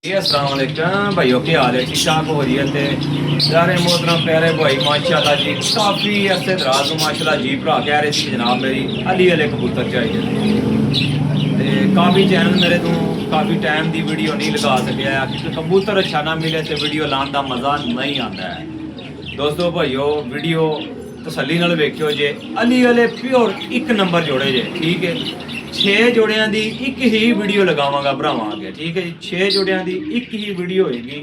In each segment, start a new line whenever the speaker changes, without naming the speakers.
जी अस्सलाम वालेकुम भाइयों, क्या हाल है? ठीक ठाक हो रही है सारे मोहतरम प्यारे भाई माशाल्लाह जी। काफ़ी अरसे दराज को माशाल्लाह जी भरा कह रहे थे जनाब मेरी अली वाले कबूतर चाहिए ते काफ़ी चैनल मेरे तो काफ़ी टाइम की वीडियो नहीं लगा सकिया क्योंकि कबूतर अच्छा ना मिले तो वीडियो लाने का मज़ा नहीं आता है। दोस्तों भाइयों वीडियो तसल्ली नाल वेखियो जे अली वाले प्योर एक नंबर जोड़े जे, ठीक है। 6 जोड़ियां दी एक ही वीडियो लगावांगा भरावां अगे, ठीक है जी। 6 जोड़ियां दी एक ही वीडियो होएगी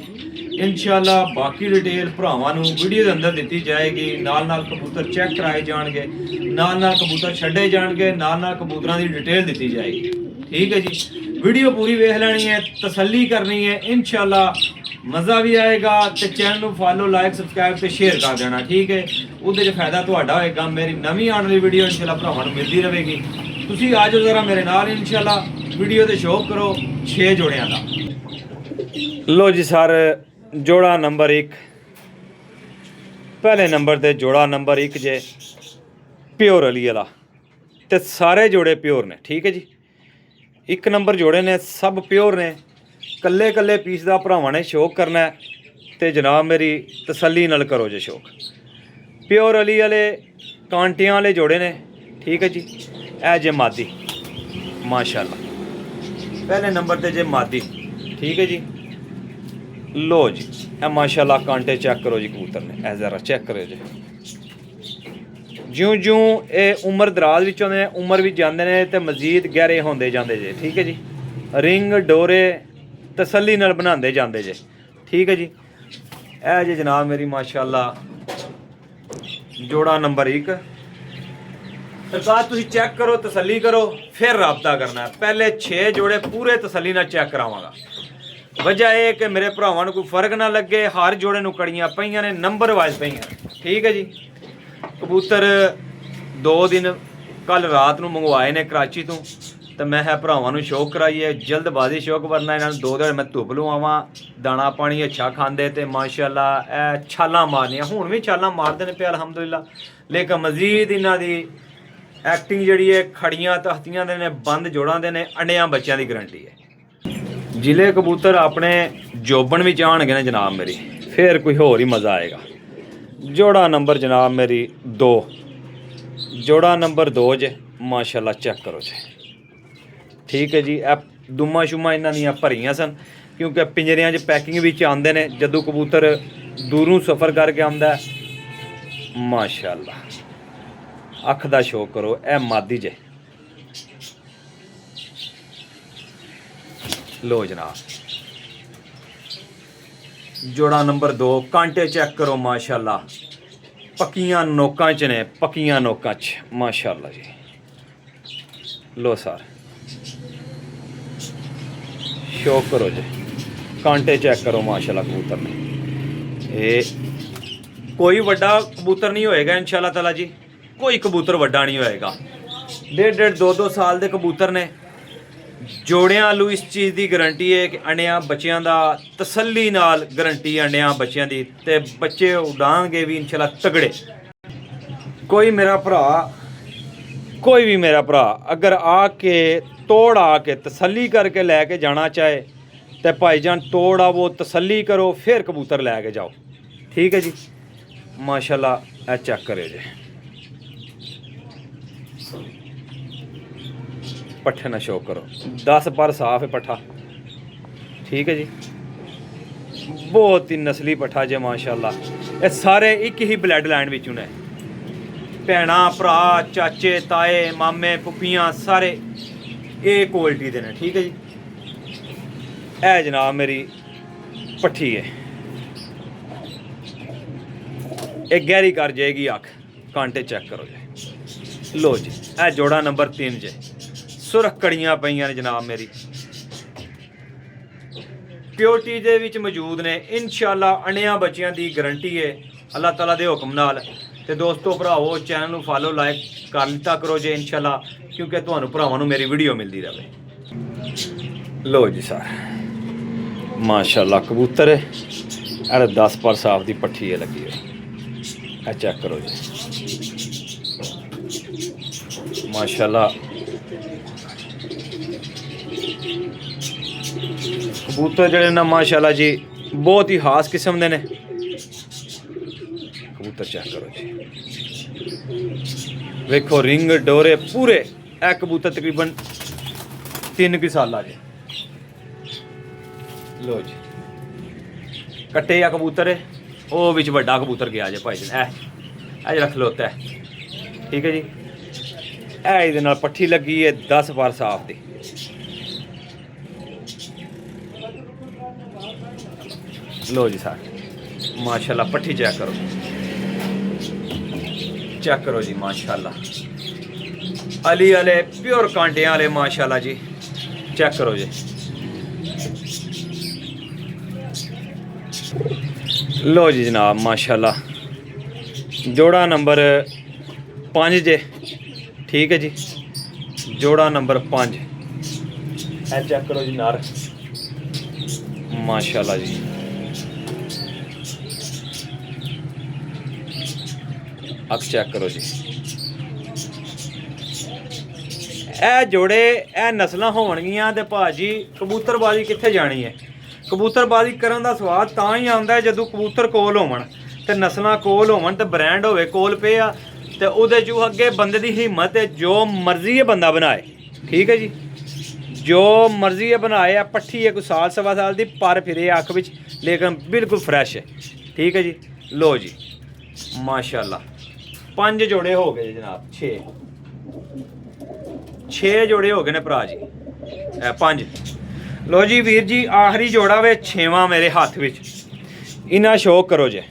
इंशाल्लाह। बाकी डिटेल भरावां नूं वीडियो के अंदर दी जाएगी। नाल नाल कबूतर चेक कराए जाएंगे, नाल नाल कबूतर छड्डे जाएंगे, नाल नाल कबूतरां दी डिटेल दी जाएगी, ठीक है जी। वीडियो पूरी वेख लेनी है, तसल्ली करनी है, इंशाल्लाह मज़ा भी आएगा। तो चैनल को फॉलो लाइक सबसक्राइब तो शेयर कर देना, ठीक है। उहदे फायदा तुहाडा होएगा। मेरी नवीं आने वाली वीडियो इंशाल्लाह भरावां नूं मिलती रहेगी। तुसी आ जाओ जरा मेरे नाल इंशाल्लाह वीडियो ते शौक करो 6 जोड़ियां दा। लो जी सर, जोड़ा नंबर 1 पहले नंबर ते जोड़ा नंबर 1 जे प्योर अली वाला ते सारे जोड़े प्योर ने, ठीक है जी। 1 नंबर जोड़े ने सब प्योर ने। कल्ले कल्ले पीस का भरावां ने शौक करना है तो जनाब मेरी तसल्ली नाल करो जे शौक। प्योर अली वाले कांटियां वाले जोड़े ने, ठीक है जी। ए जे मादी माशाल्लाह पहले नंबर ते जे मादी, ठीक है जी। लो जी ए माशाल्लाह कांटे चेक करो जी कबूतर ने, ए जरा चेक करो जी। ज्यों ज्यों ये उम्र दराज विच होंदे ने उम्र भी जाते हैं तो मजीद गहरे होंदे जांदे जे, ठीक है जी। रिंग डोरे तसल्ली नाल बनांदे जांदे जे, ठीक है जी। ए जे जनाब मेरी माशाल्लाह जोड़ा नंबर 1 सरकार तुसी चेक करो, तसल्ली करो, फिर रबता करना है। पहले 6 जोड़े पूरे तसल्ली नाल चेक करावांगा। वजह यह कि मेरे भरावां नूं कोई फर्क ना लगे। हर जोड़े नूं कड़ियां पईयां ने, नंबर वाइज पईयां, ठीक है जी। कबूतर 2 दिन कल रात नूं मंगवाए ने कराची तो मैं भरावां नूं शौक कराइए जल्दबाजी शौक वरना इन्हां नूं 2 दिन मैं धुप लवावां दाना पानी अच्छा खांदे ते माशाल्लाह ए छालां मारनियां। हुण भी छालां मारदे ने पे अलहमदुलिल्लाह, लेकिन मजीद इन्हां दी एक्टिंग जिहड़ी है खड़ियां तख्तियां दे ने, बंद जोड़ां दे ने, अंडियां बच्चों की गारंटी है। जिले कबूतर अपने जोबन भी आउणगे ना जनाब मेरी, फिर कोई होर ही मज़ा आएगा। जोड़ा नंबर जनाब मेरी 2, जोड़ा नंबर 2 जे माशाल्लाह चेक करो जी, ठीक है जी। ए दुमा शुमा इन्हां दियां भरियां सन क्योंकि पिंजरियां च पैकिंग विच आंदे ने। जदों कबूतर दूरों सफ़र करके आंदा है माशाल्लाह अख दा शौक करो। ए मादी जे, लो जनाब जोड़ा नंबर 2 कांटे चेक करो माशाल्लाह पक्कियां नोकां च ने, पक्कियां नोकां च माशाल्लाह जी। लो सर शौक करो जी, कांटे चेक करो माशाल्लाह कबूतर ने। ये कोई वड्डा कबूतर नहीं होएगा इंशाल्लाह ताला जी, कोई कबूतर वड्डा नहीं होएगा। 1.5-2 साल के कबूतर ने। जोड़ियां आलू इस चीज़ की गारंटी है कि अंडियां बच्चों का तसल्ली नाल गारंटी अंडियां बच्चों की, ते बच्चे उड़ाएंगे भी इंशाल्लाह तगड़े। कोई मेरा भरा कोई भी मेरा भरा अगर आके तोड़ आके तसल्ली करके लैके जाना चाहे तो भाईजान तोड़ आवो, तसल्ली करो, फिर कबूतर लैके जाओ, ठीक है जी। माशाल्लाह ए चेक करो जी पट्ठे ना शौक करो, 10 पर साफ है पट्ठा, ठीक है जी। बहुत ही नस्ली पट्ठा जे माशाल्लाह। ये सारे एक ही ब्लड लाइन विचों ने, भैणा भरा चाचे ताए मामे फुफियां सारे ये क्वालिटी दे ने, ठीक है जी। ए जनाब मेरी पट्ठी है, एक गहरी कर जाएगी अख, कांटे चेक करो जी। लो जी ए जोड़ा नंबर 3 जे सुरख कड़ियां पईयां ने जनाब मेरी, प्योरिटी दे विच मौजूद ने इंशाल्लाह। अंडियां बच्चियां की गारंटी है अल्लाह ताला दे हुक्म नाल। ते दोस्तों भरावो चैनल नूं फॉलो लाइक कर लिता करो जे इंशाल्लाह, क्योंकि तुहानूं भरावां नूं मेरी वीडियो मिलती रहे। लो जी सर माशाल्लाह कबूतर है, अरे 10 पर साफ की पट्ठी है लगी है, चेक करो जी माशाल्लाह। कबूतर जड़े ना माशाल्लाह जी बहुत ही खास किस्म दे ने। कबूतर चेक करो जी, वेखो रिंग डोरे पूरे। ए कबूतर तकरीबन 3 साल जे। लो जी कट्टे या कबूतर है वो विच वड्डा कबूतर गया जे भाई जी। ए जरा खलोता है ठीक है जी। ए इहदे नाल पट्ठी लगी है 10 बार साफ दी। लो जी सर माशाल्लाह पट्ठी चेक करो, चेक करो जी माशाल्लाह अली वाले प्योर कांटे वाले माशाल्लाह जी। चेक करो जी। लो जी जनाब माशाल्लाह जोड़ा नंबर 5 जे ठीक है जी। जोड़ा नंबर 5 है। चेक करो जी नार माशाल्लाह जी। अख चेक करो जी। ए जोड़े ए नस्लां होणगियां ते भाजी कबूतरबाजी कित्थे जानी है। कबूतरबाजी करन दा स्वाद तां ही आंदा है जदों कबूतर कोल होवन ते नस्लां कोल होवन ते ब्रांड होवे कोल पिया ते उहदे चों अगे बंदे दी हिम्मत है जो मर्जी है बंदा बनाए ठीक है जी। जो मर्जी है बनाए। पट्ठी है कोई साल सवा साल दी पर फिरे अख विच लेकिन बिल्कुल फ्रैश है ठीक है जी। लो जी माशाल्लाह 5 जोड़े हो गए जनाब। 6 जोड़े हो गए ने भरा जी। 5 लो जी वीर जी आखिरी जोड़ा वे 6वां मेरे हाथ विच। इन्ना शौक करो जे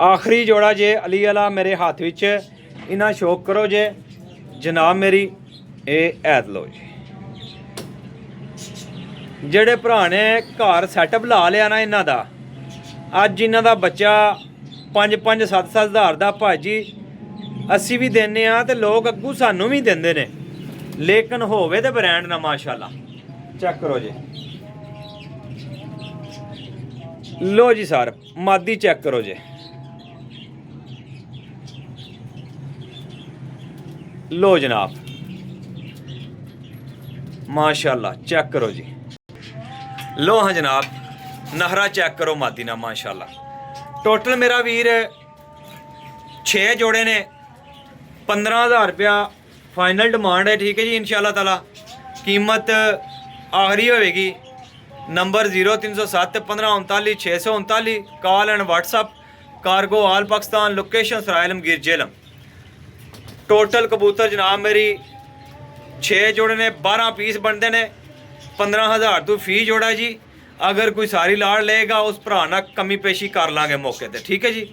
आखिरी जोड़ा जे अली वाला मेरे हाथ विच। इन्ना शौक करो जे जनाब मेरी ए ऐत। लो जी जेड़े भरा ने घर सैटअप ला लिया ना इन्हां दा अज इन्हां दा बच्चा 5-5 7 हज़ार दा भाजी असी भी देने ते लोग अगू सानू भी देंदे ने लेकिन होवे ते ब्रांड ना माशाल्लाह। चेक करो जी। लो जी सर मादी चेक करो जी। लो जनाब माशाल्लाह चेक करो जी। लो हाँ जनाब नहरा चेक करो मादी ना माशाल्लाह। टोटल मेरा वीर 6 जोड़े ने 15,000 रुपया फाइनल डिमांड है ठीक है जी। इंशाल्लाह ताला कीमत आखिरी होएगी। Number 0307 1539 639 call and WhatsApp cargo all Pakistan location Sarai Alamgir Jhelum. Total कबूतर जनाब मेरी 6 जोड़े ने 12 पीस बनते ने 15,000 तो फी जोड़ा जी। अगर कोई सारी लाड़ लेगा उस भरा ना कमी पेशी कर लांगे मौके ते ठीक है जी।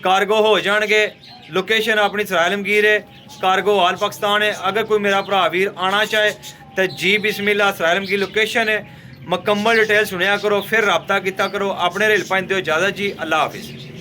कार्गो हो जाएंगे। लोकेशन अपनी सराय आलमगीर है कार्गो ऑल पाकिस्तान है। अगर कोई मेरा भरा वीर आना चाहे तो जी बिस्मिल्लाह सराय आलमगीर लोकेशन है। मुकम्मल डिटेल सुनिया करो फिर रब्ता किया करो। अपने रेल पाइन दो इजाज़त जी। अल्लाह हाफिज़।